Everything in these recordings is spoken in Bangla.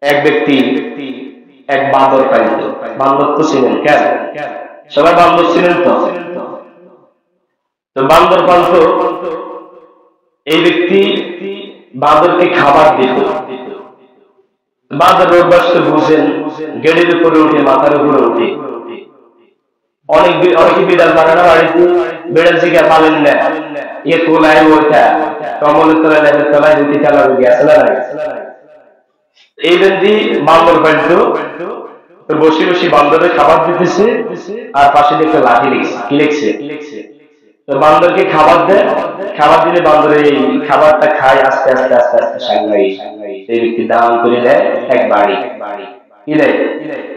এক ব্যক্তি এক বান্দর পাইত। বান্দর তো ছিলেন, কেন সবাই বান্দর ছিলেন তো। তো বান্দর পালত, এই ব্যক্তি বান্দরকে খাবার দিত। বান্দর অভ্যাস তো বুঝেন, গেড়ের উপরে উঠে, মাথার উপরে উঠে। অনেকে বিড়াল পালে না বাড়িতে, বিড়াল শিখে পালেন না, ইয়ে তোলায় ওঠা, কমলের তলায় লেপের তলায় রুটি চালাবে গেছে না। এই ব্যক্তি বান্দর পালত, বসে বসে বান্দরের খাবার দিতেছে, আর পাশে একটা লাঠি লিখছে। কি লিখছে? তো বান্দরকে খাবার দেয়, খাবার দিলে বান্দরে এই খাবারটা খায়, আস্তে আস্তে আস্তে আস্তে সাংঘাই এই ব্যক্তি দান করে দেয় এক বাড়ি। কি দেয়?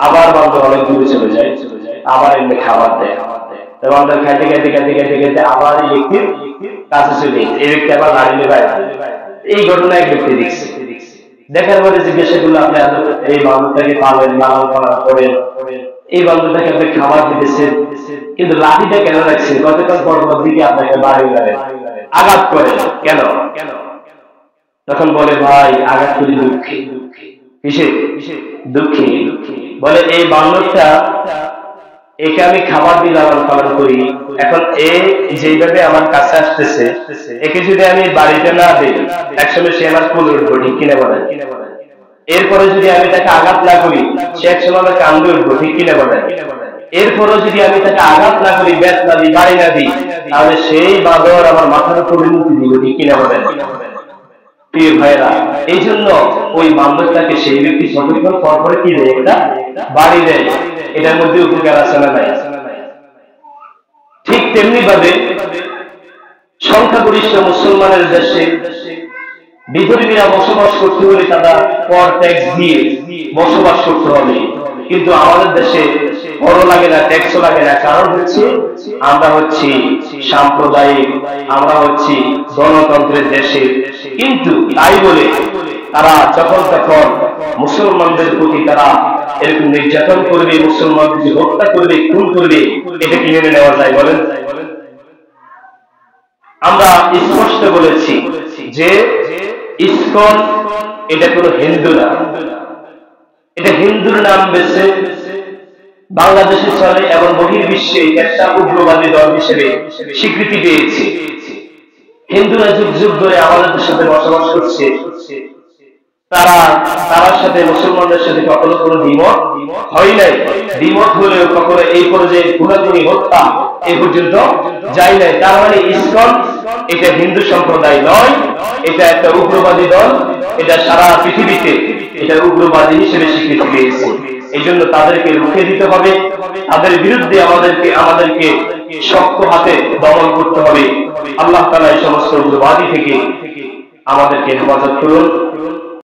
আবার বান্দর অনেক দূরে চলে যায়, আবার এমনি খাবার দেয়। তো বান্দর খাইতে খাইতে খাইতে খাইতে খাইতে আবার এই ব্যক্তির কাছে চলে, এই ব্যক্তি আবার লাড়ি নেবায়। এই ঘটনা এক ব্যক্তি দেখছে। দেখার পরে জিজ্ঞাসা করলো, আপনি এই বান্দরটাকে পালেন, লালন পালন করেন, এই বান্দরটাকে আপনি খাবার দিতেছেন, কিন্তু লাঠিটা কেন রাখছেন? গতকাল পরপর দিকে আপনাকে বাড়ি আঘাত করে কেন? তখন বলে, ভাই আঘাত করি দুঃখে। কিসে? দুঃখে। বলে এই বান্দরটা, একে আমি খাবার দিয়ে লালন পালন করি, এখন এ যেভাবে আমার কাছে আসতেছে, একে যদি আমি বাড়িতে না দিই, একসময় সে আমার কোলে উঠবো, ঠিক কিনা বলেন? এরপরে যদি আমি তাকে আঘাত না করি, সে একসময় আমার কান্দে উঠবো, ঠিক কিনা বলেন? এরপরও যদি আমি তাকে আঘাত না করি, ব্যাট না দিই, বাড়ি না দিই, তাহলে সেই বাঁদর আমার মাথার উপরে মুক্তি দিব, ঠিক কিনা বলেন? প্রিয় ভাইরা, এই জন্য ওই বান্দরটাকে সেই ব্যক্তি সতর্কর পরপরে কি দেয়? একটা বাড়ি দেয়। এটার মধ্যে উপকার আছে না নাই? ঠিক তেমনি ভাবে সংখ্যাগরিষ্ঠ মুসলমানের দেশে বিধর্মীরা বসবাস করতে হলে তারা কর ট্যাক্স দিয়ে বসবাস করতে হবে, কিন্তু আমাদের দেশে করও লাগে না, ট্যাক্সও লাগে না। কারণ হচ্ছে আমরা হচ্ছি সাম্প্রদায়িক, আমরা হচ্ছি গণতন্ত্রের দেশে। কিন্তু তাই বলে তারা যখন তখন মুসলমানদের প্রতি তারা এরকম নির্যাতন করবে, মুসলমানদের হত্যা করবে, খুন করবে, এটা কি মেনে নেওয়া যায় বলেন? আমরা স্পষ্ট বলেছি যে ইসকন এটা কোনো হিন্দু না, এটা হিন্দুর নাম বেছে বাংলাদেশে চলে এবং বহির্বিশ্বে একটা উগ্রবাদী দল হিসেবে স্বীকৃতি পেয়েছে। হিন্দুরা যুগ যুগ ধরে আমাদের সাথে বসবাস করছে, তার সাথে মুসলমানদের সাথে কখনো কোনো দ্বিমত হয় নাই। দ্বিমত হলেও কখনো এই পর্যায়ে খুনাখুনি, হত্যা এই পর্যন্ত যায় নাই। তার মানে ইসকন এটা হিন্দু সম্প্রদায় নয়, এটা একটা উগ্রবাদী দল। এটা সারা পৃথিবীতে এটা উগ্রবাদী হিসেবে স্বীকৃতি পেয়েছে। এই জন্য তাদেরকে রুখে দিতে হবে, তাদের বিরুদ্ধে আমাদেরকে শক্ত হাতে দমন করতে হবে। আল্লাহ তাআলা এই সমস্ত উগ্রবাদী থেকে আমাদেরকে হেফাজত করুন।